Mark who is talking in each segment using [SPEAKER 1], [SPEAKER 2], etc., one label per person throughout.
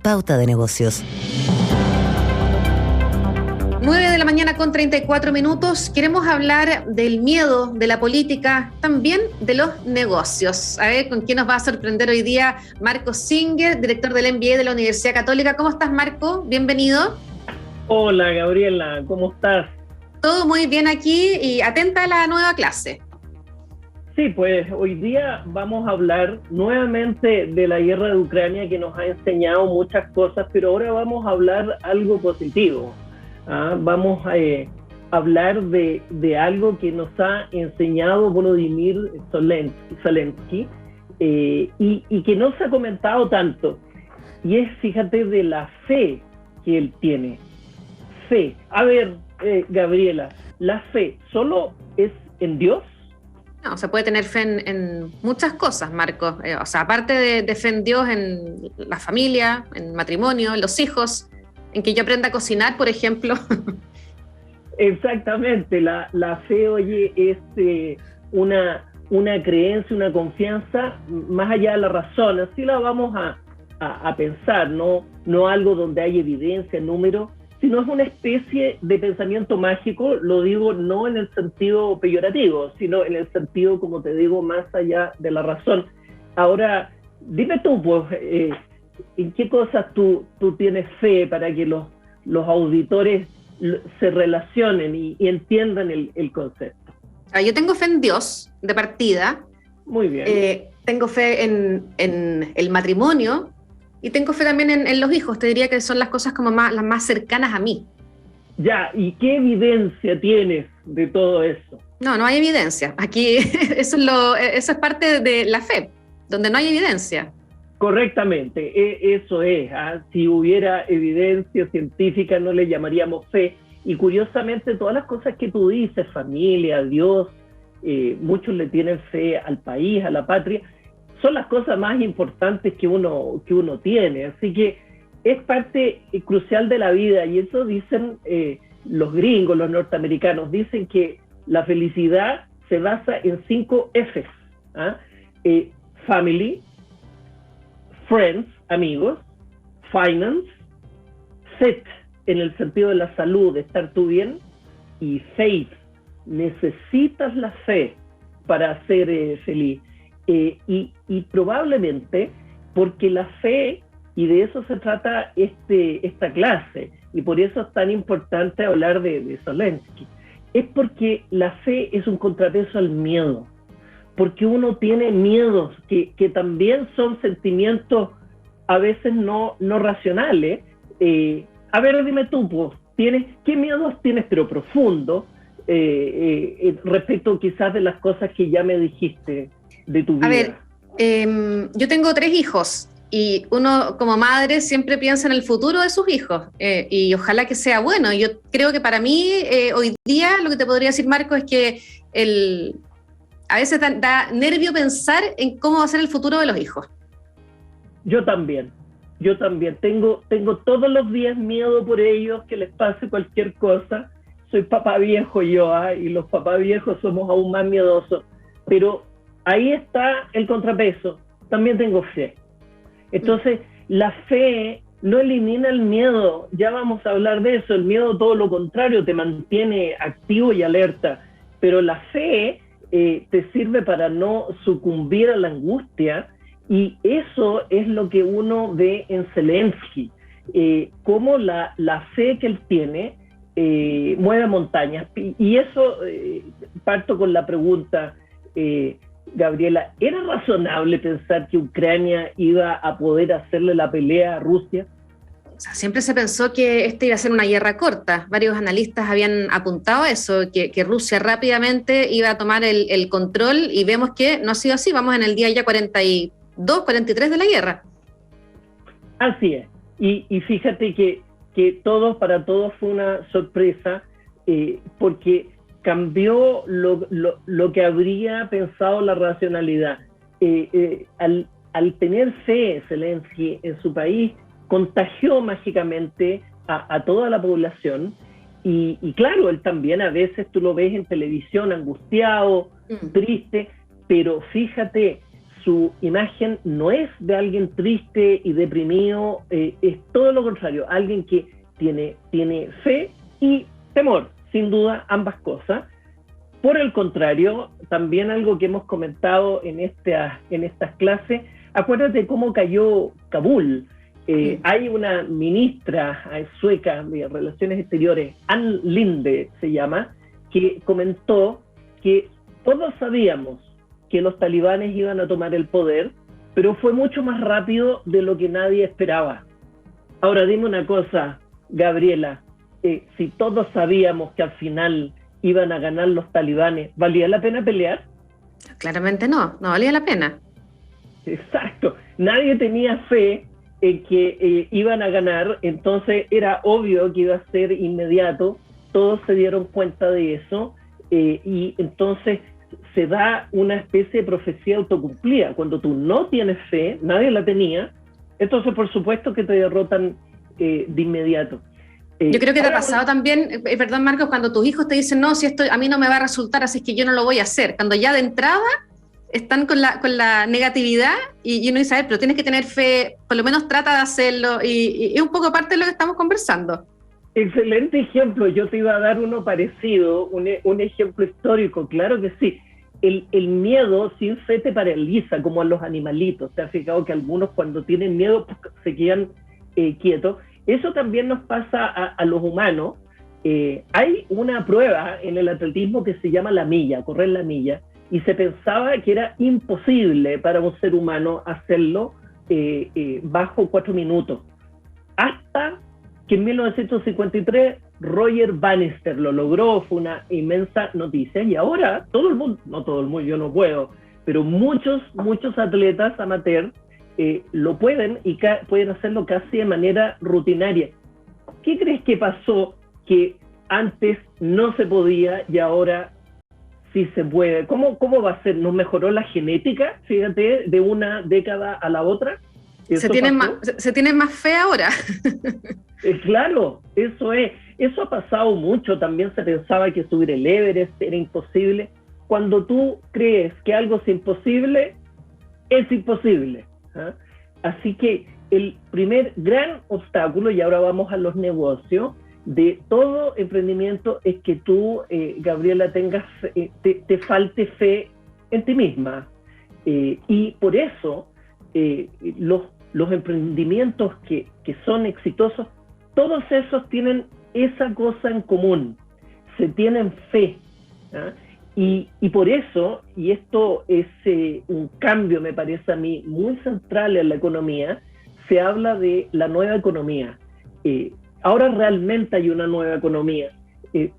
[SPEAKER 1] Pauta de Negocios.
[SPEAKER 2] 9 de la mañana con 34 minutos. Queremos hablar del miedo, de la política, también de los negocios. A ver, ¿con quién nos va a sorprender hoy día? Marco Singer, director del MBA de la Universidad Católica. ¿Cómo estás, Marco? Bienvenido.
[SPEAKER 3] Hola, Gabriela. ¿Cómo estás?
[SPEAKER 2] Todo muy bien aquí y atenta a la nueva clase.
[SPEAKER 3] Sí, pues hoy día vamos a hablar nuevamente de la guerra de Ucrania, que nos ha enseñado muchas cosas, pero ahora vamos a hablar algo positivo. Vamos a hablar de algo que nos ha enseñado Volodymyr Zelensky y que no se ha comentado tanto. Y es, fíjate, de la fe que él tiene. Fe. A ver, Gabriela, ¿la fe solo es en Dios?
[SPEAKER 2] No, se puede tener fe en muchas cosas, Marco. O sea, aparte de fe en Dios, en la familia, en matrimonio, en los hijos, en que yo aprenda a cocinar, por ejemplo.
[SPEAKER 3] Exactamente, la fe, oye, es una creencia, una confianza más allá de la razón. Así la vamos a pensar, no algo donde hay evidencia, número, sino es una especie de pensamiento mágico. Lo digo no en el sentido peyorativo, sino en el sentido, como te digo, más allá de la razón. Ahora, dime tú, pues, ¿en qué cosas tú tienes fe para que los auditores se relacionen y entiendan el concepto?
[SPEAKER 2] Yo tengo fe en Dios, de partida.
[SPEAKER 3] Muy bien.
[SPEAKER 2] Tengo fe en el matrimonio y tengo fe también en los hijos. Te diría que son las cosas como las más cercanas a mí.
[SPEAKER 3] Ya, ¿y qué evidencia tienes de todo eso?
[SPEAKER 2] No hay evidencia. Aquí eso es parte de la fe, donde no hay evidencia.
[SPEAKER 3] Correctamente, eso es. Si hubiera evidencia científica no le llamaríamos fe. Y curiosamente todas las cosas que tú dices, familia, Dios, muchos le tienen fe al país, a la patria, son las cosas más importantes que uno tiene. Así que es parte crucial de la vida, y eso dicen los gringos, los norteamericanos, dicen que la felicidad se basa en 5 Fs. Family, friends, amigos, finance, fit, en el sentido de la salud, de estar tú bien, y faith, necesitas la fe para ser feliz. Y probablemente porque la fe, y de eso se trata esta clase, y por eso es tan importante hablar de Zelensky, es porque la fe es un contrapeso al miedo. Porque uno tiene miedos que también son sentimientos a veces no racionales. A ver, dime tú, pues, ¿qué miedos tienes, pero profundo, respecto quizás de las cosas que ya me dijiste de tu vida?
[SPEAKER 2] A ver, yo tengo 3 hijos y uno como madre siempre piensa en el futuro de sus hijos y ojalá que sea bueno. Yo creo que para mí hoy día lo que te podría decir, Marco, es que a veces da nervio pensar en cómo va a ser el futuro de los hijos. Yo también
[SPEAKER 3] tengo todos los días miedo por ellos, que les pase cualquier cosa. Soy papá viejo yo, y los papás viejos somos aún más miedosos, pero ahí está el contrapeso. También tengo fe. Entonces, la fe no elimina el miedo, ya vamos a hablar de eso. El miedo, todo lo contrario, te mantiene activo y alerta, pero la fe te sirve para no sucumbir a la angustia, y eso es lo que uno ve en Zelensky, cómo la fe que él tiene mueve montañas. Y eso, parto con la pregunta, Gabriela, ¿era razonable pensar que Ucrania iba a poder hacerle la pelea a Rusia?
[SPEAKER 2] O sea, siempre se pensó que esta iba a ser una guerra corta. Varios analistas habían apuntado a eso, que Rusia rápidamente iba a tomar el control, y vemos que no ha sido así. Vamos en el día ya 42, 43 de la guerra.
[SPEAKER 3] Así es. Y fíjate que para todos fue una sorpresa, porque cambió lo que habría pensado la racionalidad. Al tener fe Zelensky en su país, contagió mágicamente a toda la población, y claro, él también a veces tú lo ves en televisión angustiado, triste, pero fíjate, su imagen no es de alguien triste y deprimido, es todo lo contrario, alguien que tiene fe y temor, sin duda ambas cosas. Por el contrario, también algo que hemos comentado en estas clases, acuérdate cómo cayó Kabul. Hay una ministra sueca de Relaciones Exteriores, Ann Linde se llama, que comentó que todos sabíamos que los talibanes iban a tomar el poder, pero fue mucho más rápido de lo que nadie esperaba. Ahora dime una cosa, Gabriela, si todos sabíamos que al final iban a ganar los talibanes, ¿valía la pena pelear?
[SPEAKER 2] Claramente no valía la pena.
[SPEAKER 3] Exacto, nadie tenía fe en que iban a ganar, entonces era obvio que iba a ser inmediato, todos se dieron cuenta de eso, y entonces se da una especie de profecía autocumplida. Cuando tú no tienes fe, nadie la tenía, entonces por supuesto que te derrotan de inmediato.
[SPEAKER 2] Yo creo que te ha pasado también, perdón Marcos, cuando tus hijos te dicen, no, si esto a mí no me va a resultar, así es que yo no lo voy a hacer. Cuando ya de entrada están con la negatividad y uno dice, a ver, pero tienes que tener fe, por lo menos trata de hacerlo, y es un poco parte de lo que estamos conversando.
[SPEAKER 3] Excelente ejemplo, yo te iba a dar uno parecido, un ejemplo histórico, claro que sí. El miedo sin fe te paraliza, como a los animalitos. Te has fijado que algunos cuando tienen miedo se quedan quietos. Eso también nos pasa a los humanos. Hay una prueba en el atletismo que se llama la milla, correr la milla, y se pensaba que era imposible para un ser humano hacerlo bajo 4 minutos. Hasta que en 1953 Roger Bannister lo logró, fue una inmensa noticia, y ahora todo el mundo, no todo el mundo, yo no puedo, pero muchos atletas amateur lo pueden y pueden hacerlo casi de manera rutinaria. ¿Qué crees que pasó que antes no se podía y ahora sí se puede? ¿Cómo va a ser? ¿Nos mejoró la genética, fíjate, de una década a la otra?
[SPEAKER 2] Se tiene más fe ahora.
[SPEAKER 3] Claro, eso ha pasado mucho. También se pensaba que subir el Everest era imposible. Cuando tú crees que algo es imposible, es imposible. Así que el primer gran obstáculo, y ahora vamos a los negocios, de todo emprendimiento es que tú, Gabriela, te falte fe en ti misma. Y por eso los emprendimientos que son exitosos, todos esos tienen esa cosa en común, se tienen fe. Y por eso, y esto es un cambio, me parece a mí, muy central en la economía, se habla de la nueva economía. Ahora realmente hay una nueva economía,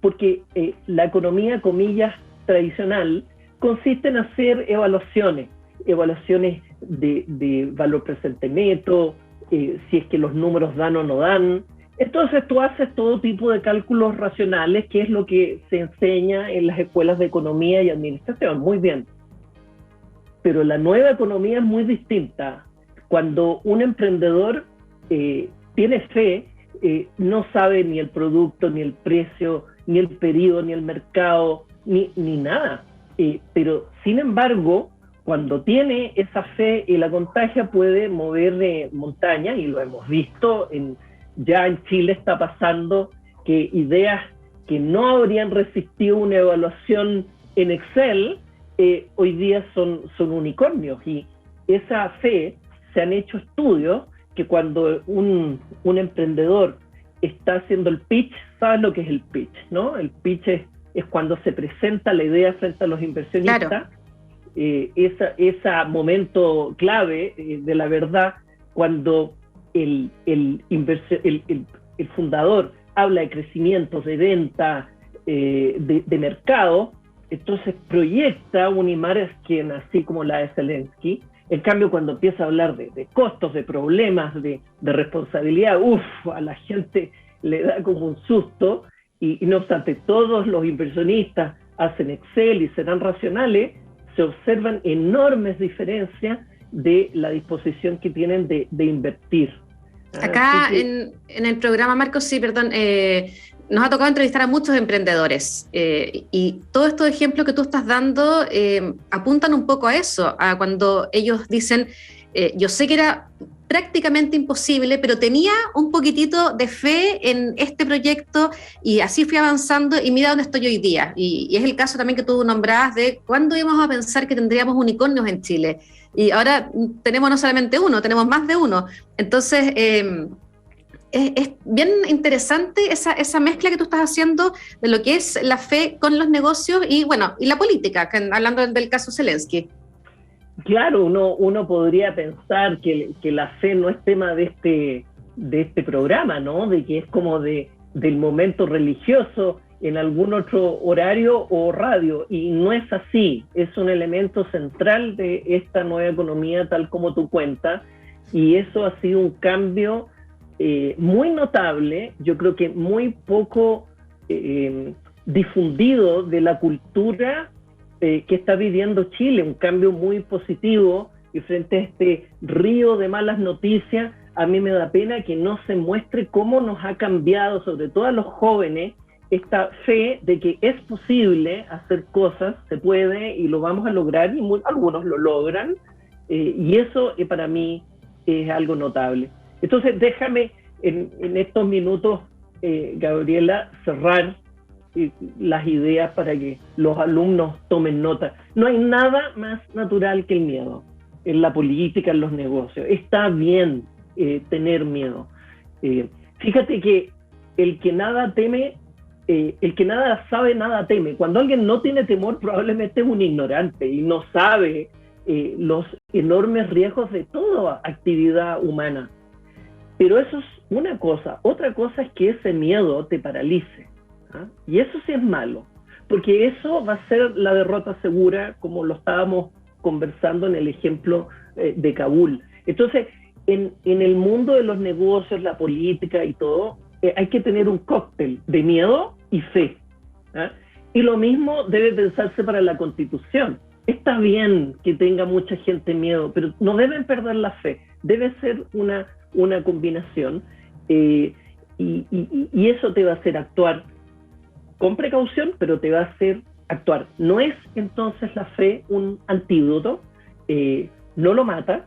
[SPEAKER 3] porque la economía, comillas, tradicional, consiste en hacer evaluaciones de valor presente neto, si es que los números dan o no dan. Entonces tú haces todo tipo de cálculos racionales, que es lo que se enseña en las escuelas de economía y administración, muy bien. Pero la nueva economía es muy distinta. Cuando un emprendedor tiene fe, no sabe ni el producto, ni el precio, ni el periodo, ni el mercado, ni nada. Pero sin embargo, cuando tiene esa fe y la contagia, puede mover montañas, y lo hemos visto ya en Chile está pasando que ideas que no habrían resistido una evaluación en Excel, hoy día son unicornios. Y esa fe, se han hecho estudios que cuando un emprendedor está haciendo el pitch, ¿sabes lo que es el pitch, no? El pitch es cuando se presenta la idea frente a los inversionistas. Claro. Ese momento clave de la verdad, cuando el fundador habla de crecimiento, de venta, de mercado, entonces proyecta un imagen así como la de Zelensky. En cambio, cuando empieza a hablar de costos, de problemas, de responsabilidad, a la gente le da como un susto, y no obstante todos los inversionistas hacen Excel y serán racionales, se observan enormes diferencias de la disposición que tienen de invertir.
[SPEAKER 2] Acá en el programa, Marcos, sí, perdón, nos ha tocado entrevistar a muchos emprendedores y todos estos ejemplos que tú estás dando apuntan un poco a eso, a cuando ellos dicen, yo sé que era prácticamente imposible, pero tenía un poquitito de fe en este proyecto y así fui avanzando y mira dónde estoy hoy día. Y es el caso también que tú nombrabas de cuándo íbamos a pensar que tendríamos unicornios en Chile. Y ahora tenemos no solamente uno, tenemos más de uno. Entonces, es bien interesante esa mezcla que tú estás haciendo de lo que es la fe con los negocios y, bueno, y la política, hablando del caso Zelensky.
[SPEAKER 3] Claro, uno podría pensar que la fe no es tema de este programa, ¿no? De que es como del momento religioso en algún otro horario o radio, y no es así. Es un elemento central de esta nueva economía tal como tú cuentas, y eso ha sido un cambio muy notable, yo creo que muy poco difundido de la cultura que está viviendo Chile, un cambio muy positivo, y frente a este río de malas noticias, a mí me da pena que no se muestre cómo nos ha cambiado, sobre todo a los jóvenes, esta fe de que es posible hacer cosas, se puede y lo vamos a lograr, y algunos lo logran, y eso para mí es algo notable. Entonces déjame en estos minutos, Gabriela, cerrar las ideas para que los alumnos tomen nota. No hay nada más natural que el miedo en la política, en los negocios. Está bien tener miedo. Fíjate que el que nada teme, el que nada sabe, nada teme. Cuando alguien no tiene temor, probablemente es un ignorante y no sabe los enormes riesgos de toda actividad humana. Pero eso es una cosa. Otra cosa es que ese miedo te paralice. Y eso sí es malo, porque eso va a ser la derrota segura, como lo estábamos conversando en el ejemplo de Kabul. Entonces, en el mundo de los negocios, la política y todo, hay que tener un cóctel de miedo y fe. Y lo mismo debe pensarse para la Constitución. Está bien que tenga mucha gente miedo, pero no deben perder la fe. Debe ser una combinación, y eso te va a hacer actuar con precaución, pero te va a hacer actuar. No es entonces la fe un antídoto, no lo mata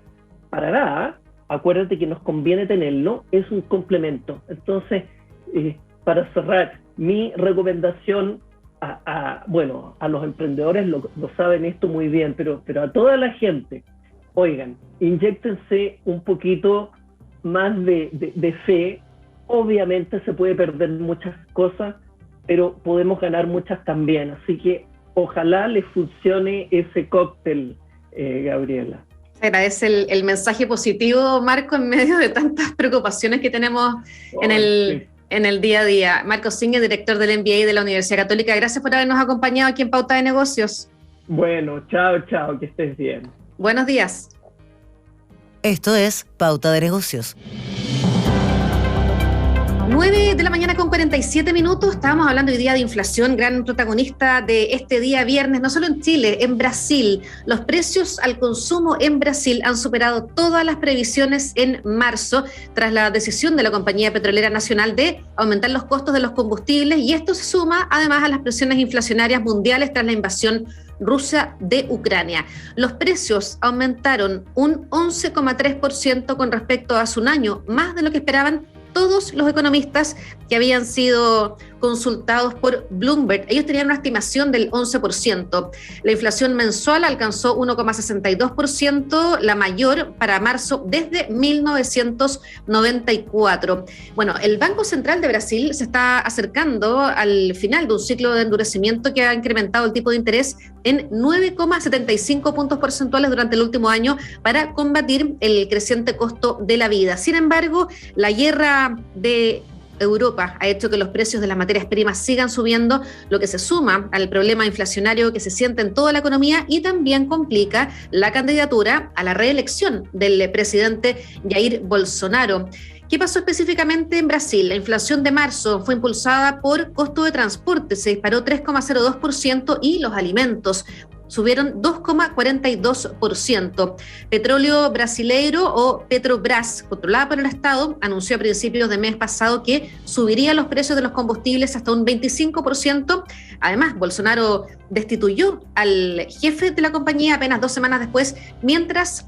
[SPEAKER 3] para nada, acuérdate que nos conviene tenerlo, es un complemento. Entonces, para cerrar, mi recomendación a los emprendedores lo saben esto muy bien, pero a toda la gente, oigan, inyéctense un poquito más de fe. Obviamente se puede perder muchas cosas, pero podemos ganar muchas también. Así que ojalá les funcione ese cóctel, Gabriela.
[SPEAKER 2] Agradece el mensaje positivo, Marco, en medio de tantas preocupaciones que tenemos en el día a día. Marco Singer, director del MBA de la Universidad Católica, gracias por habernos acompañado aquí en Pauta de Negocios.
[SPEAKER 3] Bueno, chao, que estés bien.
[SPEAKER 2] Buenos días.
[SPEAKER 1] Esto es Pauta de Negocios.
[SPEAKER 2] 9 de la mañana con 47 minutos, estábamos hablando hoy día de inflación, gran protagonista de este día viernes, no solo en Chile, en Brasil. Los precios al consumo en Brasil han superado todas las previsiones en marzo, tras la decisión de la compañía petrolera nacional de aumentar los costos de los combustibles, y esto se suma además a las presiones inflacionarias mundiales tras la invasión rusa de Ucrania. Los precios aumentaron un 11,3% con respecto a hace un año, más de lo que esperaban todos los economistas que habían sido consultados por Bloomberg. Ellos tenían una estimación del 11%. La inflación mensual alcanzó 1,62%, la mayor para marzo desde 1994. Bueno, el Banco Central de Brasil se está acercando al final de un ciclo de endurecimiento que ha incrementado el tipo de interés en 9,75 puntos porcentuales durante el último año para combatir el creciente costo de la vida. Sin embargo, la guerra de Europa ha hecho que los precios de las materias primas sigan subiendo, lo que se suma al problema inflacionario que se siente en toda la economía y también complica la candidatura a la reelección del presidente Jair Bolsonaro. ¿Qué pasó específicamente en Brasil? La inflación de marzo fue impulsada por costo de transporte, se disparó 3,02% y los alimentos subieron 2,42%. Petróleo Brasileiro o Petrobras, controlada por el Estado, anunció a principios de mes pasado que subiría los precios de los combustibles hasta un 25%. Además, Bolsonaro destituyó al jefe de la compañía apenas 2 semanas después, mientras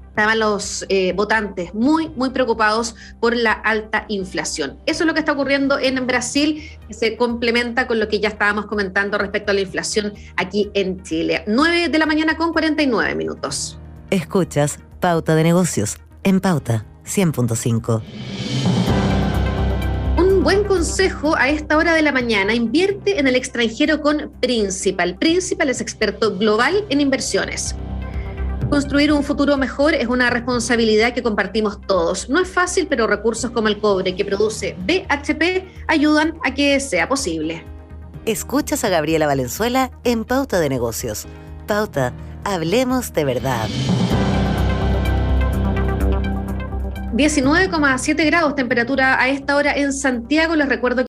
[SPEAKER 2] estaban los votantes muy preocupados por la alta inflación. Eso es lo que está ocurriendo en Brasil, que se complementa con lo que ya estábamos comentando respecto a la inflación aquí en Chile. 9:49 a.m.
[SPEAKER 1] Escuchas Pauta de Negocios en Pauta 100.5.
[SPEAKER 2] Un buen consejo a esta hora de la mañana: invierte en el extranjero con Principal. Principal es experto global en inversiones. Construir un futuro mejor es una responsabilidad que compartimos todos. No es fácil, pero recursos como el cobre que produce BHP ayudan a que sea posible.
[SPEAKER 1] Escuchas a Gabriela Valenzuela en Pauta de Negocios. Pauta, hablemos de verdad.
[SPEAKER 2] 19,7 grados temperatura a esta hora en Santiago. Les recuerdo